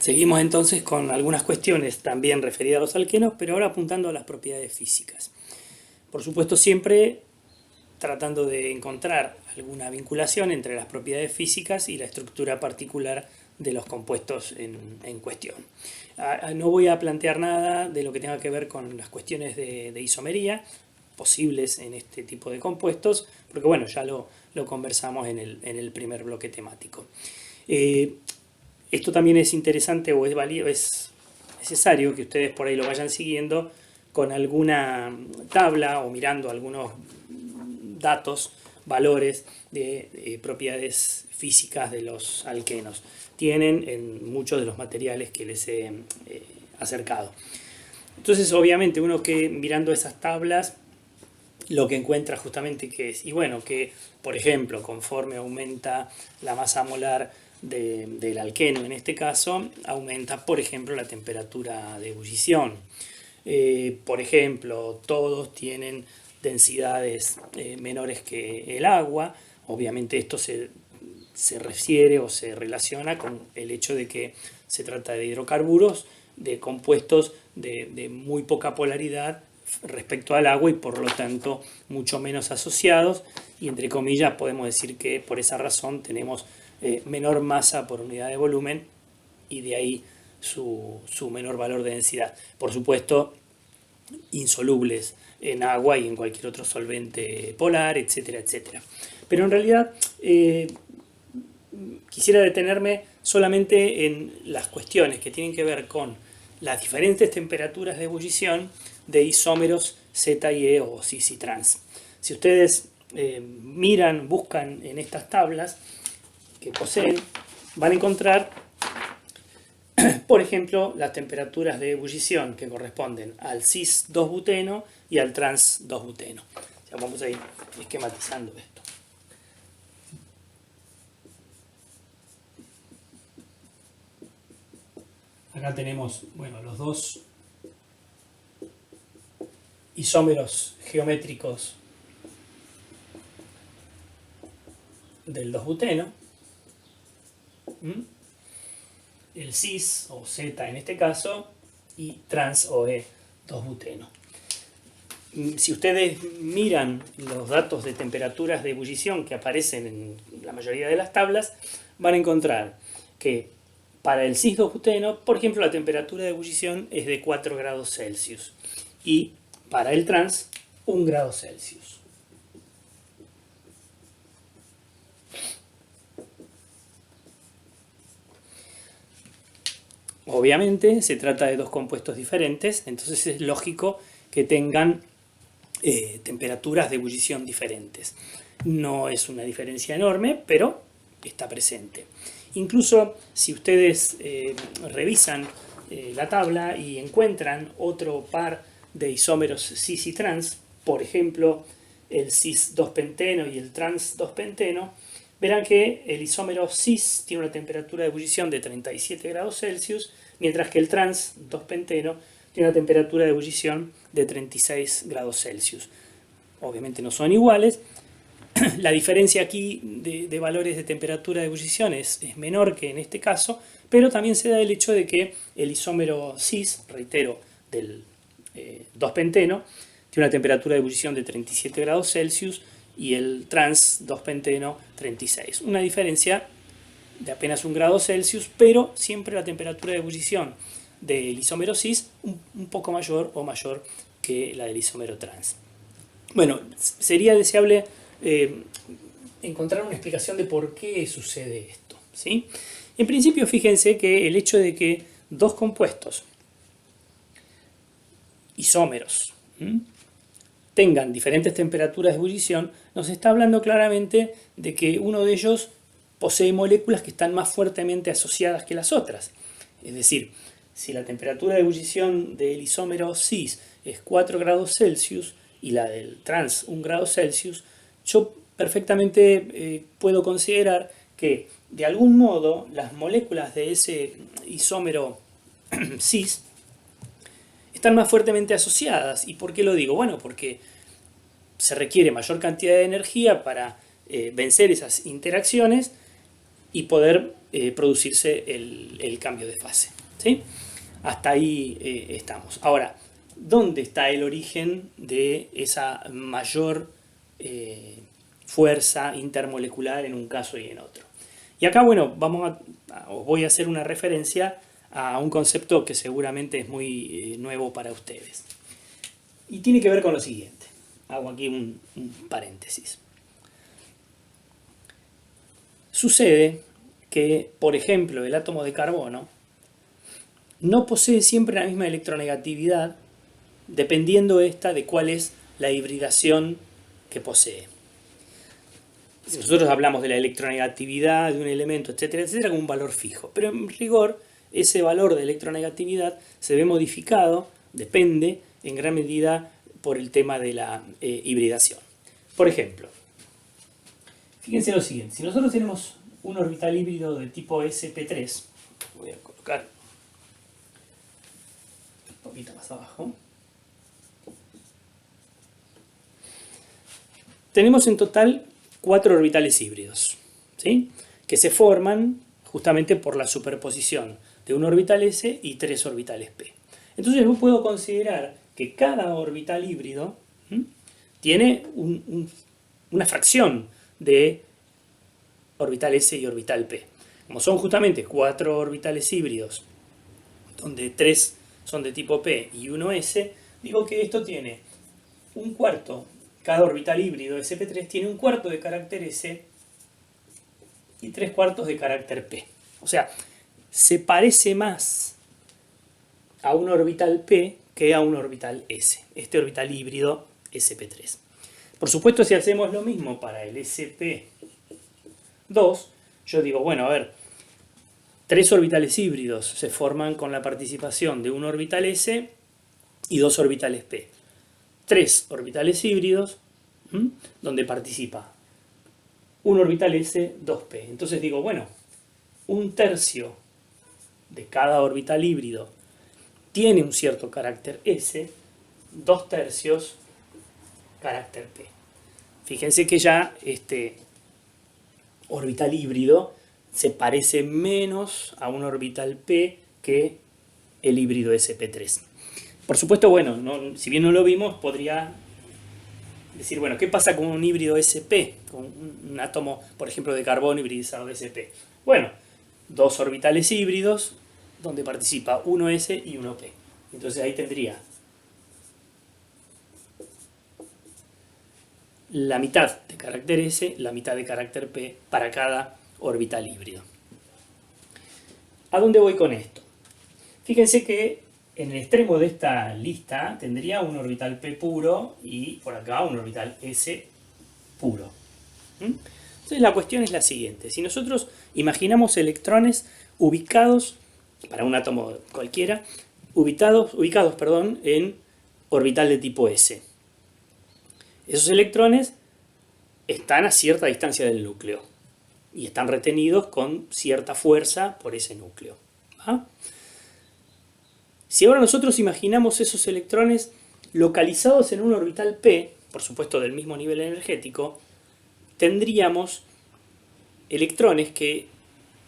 Seguimos entonces con algunas cuestiones también referidas a los alquenos, pero ahora apuntando a las propiedades físicas. Por supuesto, siempre tratando de encontrar alguna vinculación entre las propiedades físicas y la estructura particular de los compuestos en cuestión. No voy a plantear nada de lo que tenga que ver con las cuestiones de isomería posibles en este tipo de compuestos, porque bueno, ya lo conversamos en el primer bloque temático. Esto también es interesante o es necesario que ustedes por ahí lo vayan siguiendo con alguna tabla o mirando algunos datos, valores de propiedades físicas de los alquenos. Tienen en muchos de los materiales que les he acercado. Entonces, obviamente, uno que mirando esas tablas, lo que encuentra justamente que es, y bueno, que por ejemplo, conforme aumenta la masa molar del alqueno, en este caso, aumenta, por ejemplo, la temperatura de ebullición. Por ejemplo, todos tienen densidades menores que el agua. Obviamente esto se refiere o se relaciona con el hecho de que se trata de hidrocarburos, de compuestos de muy poca polaridad respecto al agua y por lo tanto mucho menos asociados, y entre comillas podemos decir que por esa razón tenemos menor masa por unidad de volumen y de ahí su menor valor de densidad. Por supuesto, insolubles en agua y en cualquier otro solvente polar, etcétera, etcétera. Pero en realidad quisiera detenerme solamente en las cuestiones que tienen que ver con las diferentes temperaturas de ebullición de isómeros Z y E o cis y trans. Si ustedes miran, buscan en estas tablas que poseen, van a encontrar, por ejemplo, las temperaturas de ebullición que corresponden al cis 2-buteno y al trans 2-buteno. Ya vamos a ir esquematizando esto. Acá tenemos, bueno, los dos isómeros geométricos del 2-buteno, el cis o Z en este caso, y trans o E 2-buteno. Si ustedes miran los datos de temperaturas de ebullición que aparecen en la mayoría de las tablas, van a encontrar que para el cis 2-buteno, por ejemplo, la temperatura de ebullición es de 4 grados Celsius y para el trans 1 grado Celsius. Obviamente se trata de dos compuestos diferentes, entonces es lógico que tengan temperaturas de ebullición diferentes. No es una diferencia enorme, pero está presente. Incluso si ustedes revisan la tabla y encuentran otro par de isómeros cis y trans, por ejemplo el cis 2-penteno y el trans 2-penteno, verán que el isómero cis tiene una temperatura de ebullición de 37 grados Celsius, mientras que el trans 2-penteno tiene una temperatura de ebullición de 36 grados Celsius. Obviamente no son iguales. La diferencia aquí de valores de temperatura de ebullición es menor que en este caso, pero también se da el hecho de que el isómero cis, reitero, del 2-penteno, tiene una temperatura de ebullición de 37 grados Celsius y el trans 2-penteno 36. Una diferencia de apenas 1 grado Celsius, pero siempre la temperatura de ebullición del isómero cis un poco mayor o mayor que la del isómero trans. Bueno, sería deseable encontrar una explicación de por qué sucede esto, ¿sí? En principio, fíjense que el hecho de que dos compuestos isómeros tengan diferentes temperaturas de ebullición nos está hablando claramente de que uno de ellos posee moléculas que están más fuertemente asociadas que las otras. Es decir, si la temperatura de ebullición del isómero cis es 4 grados Celsius y la del trans 1 grado Celsius, yo perfectamente puedo considerar que de algún modo las moléculas de ese isómero cis están más fuertemente asociadas. ¿Y por qué lo digo? Bueno, porque se requiere mayor cantidad de energía para vencer esas interacciones y poder producirse el cambio de fase. ¿Sí? Hasta ahí estamos. Ahora, ¿dónde está el origen de esa mayor fuerza intermolecular en un caso y en otro? Y acá, bueno, os voy a hacer una referencia a un concepto que seguramente es muy nuevo para ustedes. Y tiene que ver con lo siguiente. Hago aquí un paréntesis. Sucede que, por ejemplo, el átomo de carbono no posee siempre la misma electronegatividad, dependiendo esta de cuál es la hibridación que posee. Si nosotros hablamos de la electronegatividad de un elemento, etcétera, etcétera, como un valor fijo, pero en rigor ese valor de electronegatividad se ve modificado, depende en gran medida por el tema de la hibridación. Por ejemplo, fíjense lo siguiente, si nosotros tenemos un orbital híbrido de tipo sp3, voy a colocar un poquito más abajo, tenemos en total 4 orbitales híbridos, ¿sí? Que se forman justamente por la superposición de un orbital s y 3 orbitales p. Entonces yo puedo considerar que cada orbital híbrido tiene una fracción de orbital s y orbital p. Como son justamente 4 orbitales híbridos, donde 3 son de tipo p y 1 s, digo que esto tiene un cuarto. Cada orbital híbrido sp3 tiene un cuarto de carácter s y 3 cuartos de carácter p. O sea, se parece más a un orbital p que a un orbital s, este orbital híbrido sp3. Por supuesto, si hacemos lo mismo para el sp2, yo digo, bueno, a ver, 3 orbitales híbridos se forman con la participación de un orbital s y 2 orbitales p. 3 orbitales híbridos, donde participa un orbital s, 2p. Entonces digo, bueno, un tercio de cada orbital híbrido tiene un cierto carácter s, 2 tercios carácter p. Fíjense que ya este orbital híbrido se parece menos a un orbital p que el híbrido sp3. Por supuesto, bueno, si bien no lo vimos, podría decir, bueno, ¿qué pasa con un híbrido sp? Con un átomo, por ejemplo, de carbono hibridizado sp. Bueno, 2 orbitales híbridos donde participa 1s y 1p. Entonces ahí tendría la mitad de carácter s, la mitad de carácter p para cada orbital híbrido. ¿A dónde voy con esto? Fíjense que en el extremo de esta lista tendría un orbital p puro y por acá un orbital s puro. Entonces la cuestión es la siguiente. Si nosotros imaginamos electrones ubicados, para un átomo cualquiera, ubicados en orbital de tipo s. Esos electrones están a cierta distancia del núcleo y están retenidos con cierta fuerza por ese núcleo. ¿Ah? Si ahora nosotros imaginamos esos electrones localizados en un orbital p, por supuesto del mismo nivel energético, tendríamos electrones que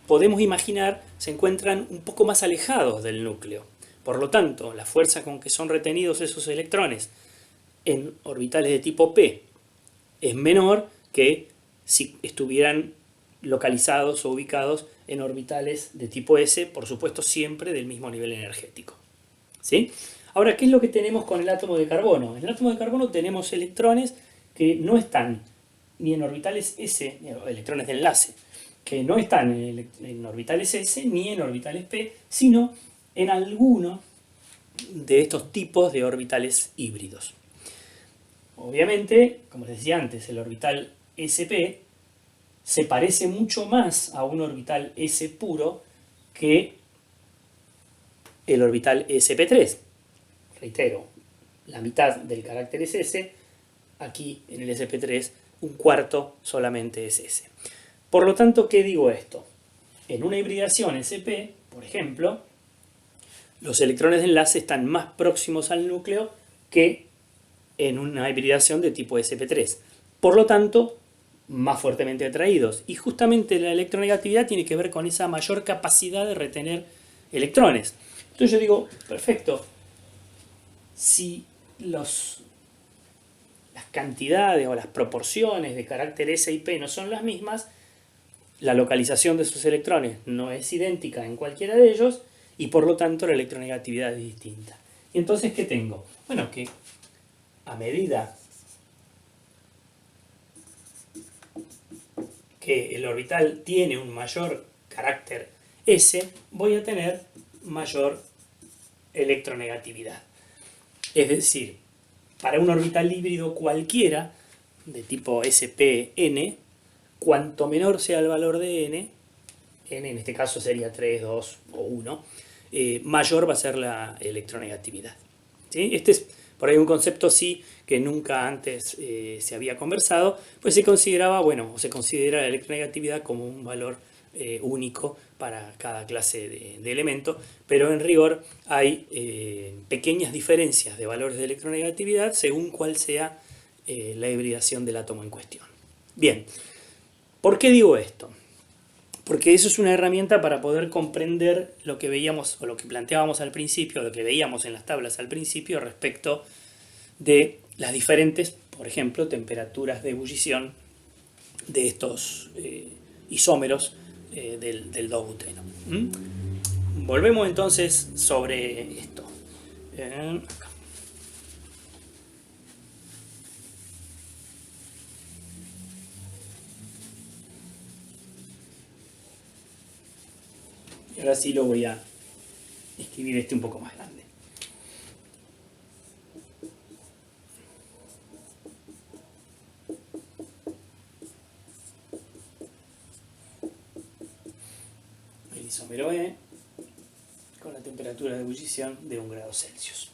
podemos imaginar se encuentran un poco más alejados del núcleo. Por lo tanto, la fuerza con que son retenidos esos electrones en orbitales de tipo p es menor que si estuvieran localizados o ubicados en orbitales de tipo s, por supuesto siempre del mismo nivel energético. ¿Sí? Ahora, ¿qué es lo que tenemos con el átomo de carbono? En el átomo de carbono tenemos electrones que no están ni en orbitales s, electrones de enlace, que no están en orbitales s ni en orbitales p, sino en alguno de estos tipos de orbitales híbridos. Obviamente, como les decía antes, el orbital sp se parece mucho más a un orbital s puro que el orbital sp3. Reitero, la mitad del carácter es s, aquí en el sp3 un cuarto solamente es s. Por lo tanto, ¿qué digo esto? En una hibridación sp, por ejemplo, los electrones de enlace están más próximos al núcleo que en una hibridación de tipo sp3. Por lo tanto, más fuertemente atraídos. Y justamente la electronegatividad tiene que ver con esa mayor capacidad de retener electrones. Entonces yo digo, perfecto, si las cantidades o las proporciones de carácter S y P no son las mismas, la localización de esos electrones no es idéntica en cualquiera de ellos y por lo tanto la electronegatividad es distinta. Y entonces, ¿qué tengo? Bueno, que a medida que el orbital tiene un mayor carácter S, voy a tener mayor electronegatividad. Es decir, para un orbital híbrido cualquiera, de tipo SPN, cuanto menor sea el valor de n en este caso sería 3, 2 o 1, mayor va a ser la electronegatividad. ¿Sí? Este es por ahí un concepto sí que nunca antes se había conversado, pues se consideraba, bueno, o se considera la electronegatividad como un valor único para cada clase de elemento, pero en rigor hay pequeñas diferencias de valores de electronegatividad según cuál sea la hibridación del átomo en cuestión. Bien, ¿por qué digo esto? Porque eso es una herramienta para poder comprender lo que veíamos o lo que planteábamos al principio, lo que veíamos en las tablas al principio respecto de las diferentes, por ejemplo, temperaturas de ebullición de estos isómeros del 2-buteno. Volvemos entonces sobre esto. Acá. Y ahora sí lo voy a escribir este un poco más grande. El isómero E con la temperatura de ebullición de 1 grado Celsius.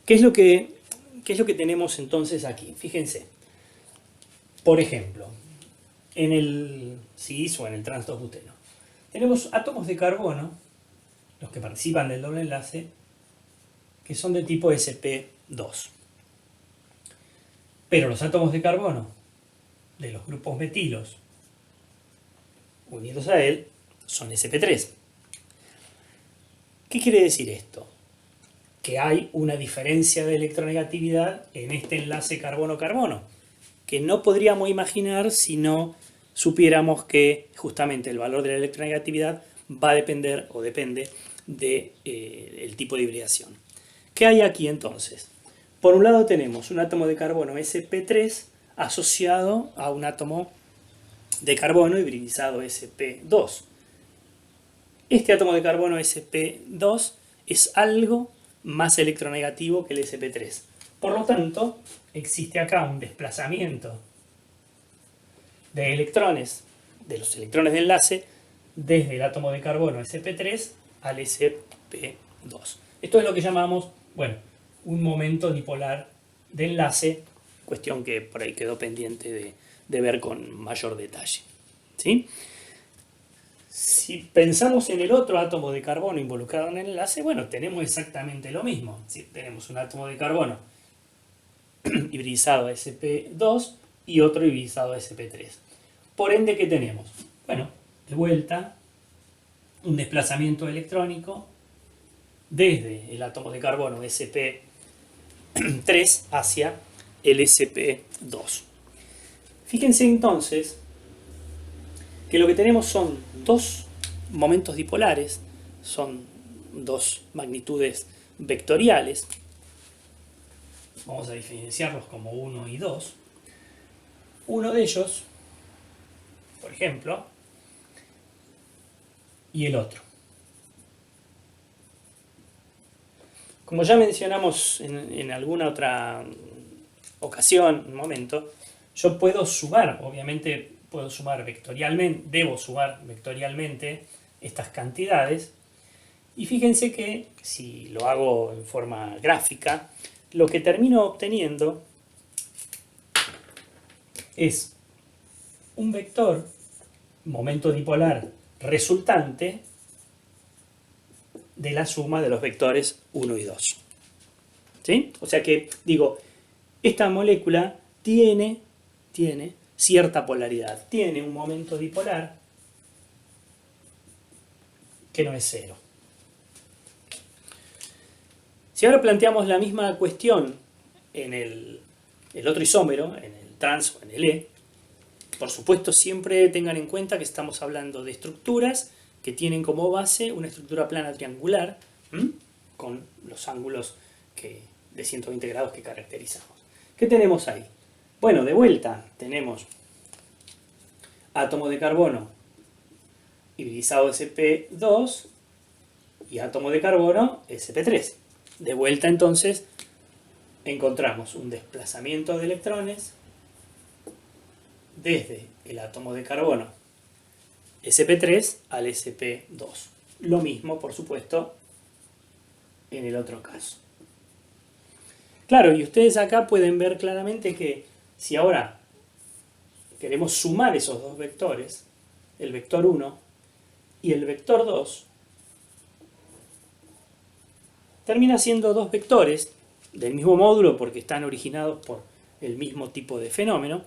¿Qué es lo que tenemos entonces aquí? Fíjense. Por ejemplo, en el cis o en el trans 2-buteno, tenemos átomos de carbono, los que participan del doble enlace, que son de tipo sp2. Pero los átomos de carbono de los grupos metilos unidos a él son sp3. ¿Qué quiere decir esto? Que hay una diferencia de electronegatividad en este enlace carbono-carbono, que no podríamos imaginar si no supiéramos que justamente el valor de la electronegatividad va a depender o depende del tipo de hibridación. ¿Qué hay aquí entonces? Por un lado tenemos un átomo de carbono sp3 asociado a un átomo de carbono hibridizado sp2. Este átomo de carbono sp2 es algo más electronegativo que el sp3. Por lo tanto, existe acá un desplazamiento de electrones, de los electrones de enlace, desde el átomo de carbono sp3 al sp2. Esto es lo que llamamos, bueno, un momento dipolar de enlace, cuestión que por ahí quedó pendiente de ver con mayor detalle. ¿Sí? Si pensamos en el otro átomo de carbono involucrado en el enlace, bueno, tenemos exactamente lo mismo. ¿Sí? Tenemos un átomo de carbono hibridizado a sp2 y otro hibridizado a sp3. Por ende, ¿qué tenemos? Bueno, de vuelta, un desplazamiento electrónico desde el átomo de carbono sp3 hacia el sp2. Fíjense entonces que lo que tenemos son dos momentos dipolares, son dos magnitudes vectoriales. Vamos a diferenciarlos como 1 y 2. Uno de ellos, por ejemplo, y el otro. Como ya mencionamos en alguna otra ocasión, un momento, yo puedo sumar, obviamente puedo sumar vectorialmente, debo sumar vectorialmente estas cantidades. Y fíjense que si lo hago en forma gráfica, lo que termino obteniendo es un vector, momento dipolar resultante de la suma de los vectores 1 y 2. ¿Sí? O sea que, digo, esta molécula tiene tiene cierta polaridad, tiene un momento dipolar que no es cero. Si ahora planteamos la misma cuestión en el otro isómero, en el trans o en el E, por supuesto siempre tengan en cuenta que estamos hablando de estructuras que tienen como base una estructura plana triangular, con los ángulos de 120 grados que caracterizamos. ¿Qué tenemos ahí? Bueno, de vuelta tenemos átomo de carbono hibridizado sp2 y átomo de carbono sp3. De vuelta entonces encontramos un desplazamiento de electrones desde el átomo de carbono sp3 al sp2. Lo mismo, por supuesto, en el otro caso. Claro, y ustedes acá pueden ver claramente que si ahora queremos sumar esos dos vectores, el vector 1 y el vector 2, termina siendo dos vectores del mismo módulo porque están originados por el mismo tipo de fenómeno,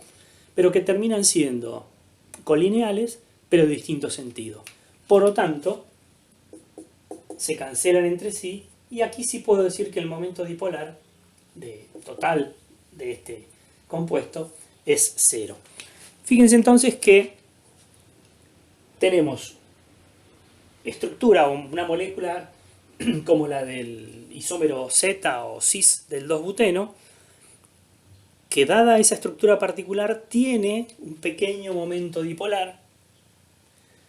pero que terminan siendo colineales, pero de distinto sentido. Por lo tanto, se cancelan entre sí, y aquí sí puedo decir que el momento dipolar total de este compuesto es cero. Fíjense entonces que tenemos estructura o una molécula como la del isómero Z o cis del 2-buteno, que dada esa estructura particular tiene un pequeño momento dipolar,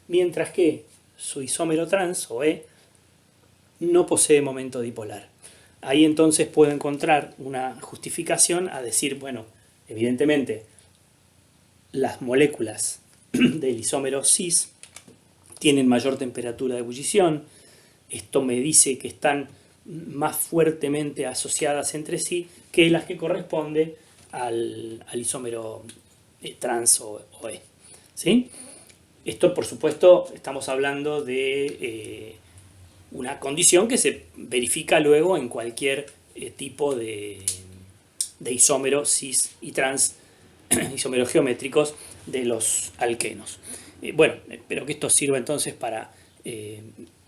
mientras que su isómero trans o E no posee momento dipolar. Ahí entonces puedo encontrar una justificación a decir, bueno, evidentemente las moléculas del isómero cis tienen mayor temperatura de ebullición. Esto me dice que están más fuertemente asociadas entre sí que las que corresponde al isómero trans o E. ¿Sí? Esto, por supuesto, estamos hablando de una condición que se verifica luego en cualquier tipo de isómero cis y trans, isómeros geométricos de los alquenos. Bueno, espero que esto sirva entonces para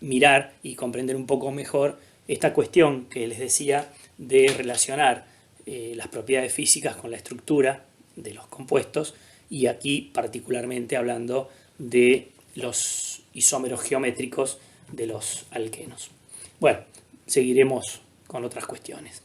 mirar y comprender un poco mejor esta cuestión que les decía de relacionar las propiedades físicas con la estructura de los compuestos, y aquí particularmente hablando de los isómeros geométricos de los alquenos. Bueno, seguiremos con otras cuestiones.